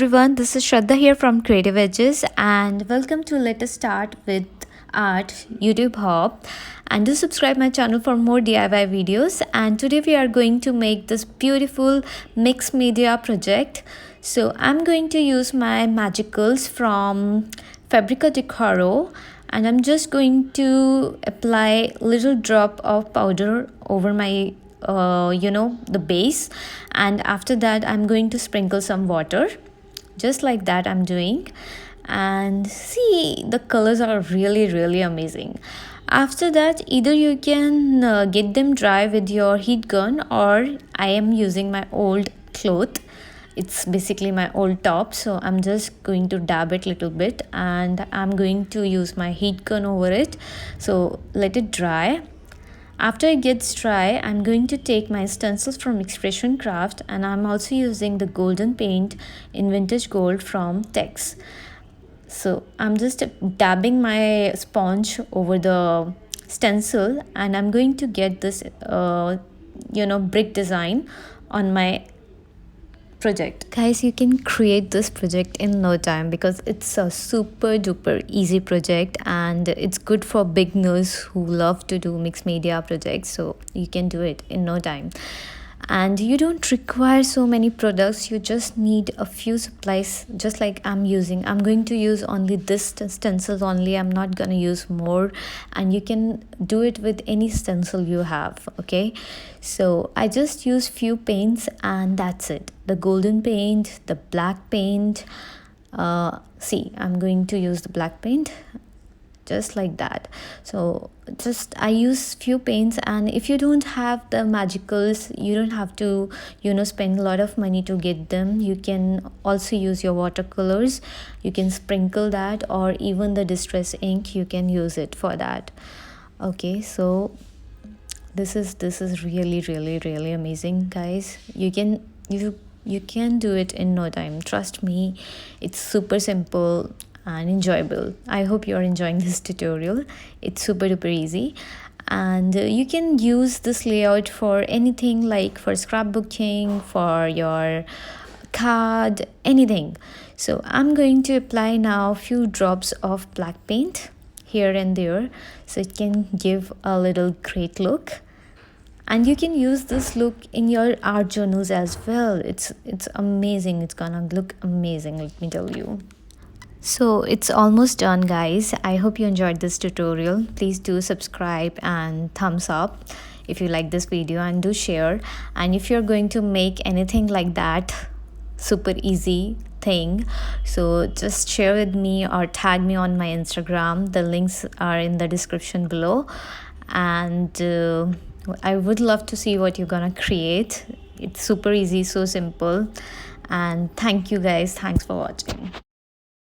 Everyone, this is Shraddha here from Creative Edges, and welcome to Let Us Start with Art YouTube Hub. And do subscribe my channel for more DIY videos. And today we are going to make this beautiful mixed media project. So I'm going to use my magicals from Fabrica Decoro, and I'm just going to apply little drop of powder over my the base, and after that I'm going to sprinkle some water just like that I'm doing. And see, the colors are really amazing. After that, either you can get them dry with your heat gun, or I am using my old cloth. It's basically my old top, so I'm just going to dab it little bit and I'm going to use my heat gun over it. So let it dry. After it gets dry, I'm going to take my stencils from Expression Craft, and I'm also using the golden paint in Vintage Gold from Tex. So I'm just dabbing my sponge over the stencil, and I'm going to get this brick design on my project. Guys, you can create this project in no time because it's a super duper easy project, and it's good for beginners who love to do mixed media projects. So you can do it in no time, and you don't require so many products. You just need a few supplies, just like I'm going to use only this stencil only. I'm not gonna use more, and you can do it with any stencil you have. Okay, so I just use few paints and that's it. The golden paint, the black paint. See, I'm going to use the black paint just like that. So just I use few paints, and if you don't have the magicals, you don't have to spend a lot of money to get them. You can also use your watercolors. You can sprinkle that, or even the distress ink, you can use it for that. Okay, so this is really amazing, guys. You can do it in no time. Trust me, it's super simple and enjoyable. I hope you're enjoying this tutorial. It's super duper easy, and you can use this layout for anything, like for scrapbooking, for your card, anything. So I'm going to apply now a few drops of black paint here and there, so it can give a little great look. And you can use this look in your art journals as well. It's amazing. It's gonna look amazing, let me tell you. So it's almost done, guys. I hope you enjoyed this tutorial. Please do subscribe and thumbs up if you like this video, and do share. And if you're going to make anything like that super easy thing, so just share with me or tag me on my Instagram. The links are in the description below, and I would love to see what you're gonna create. It's super easy, so simple. And thank you, guys. Thanks for watching.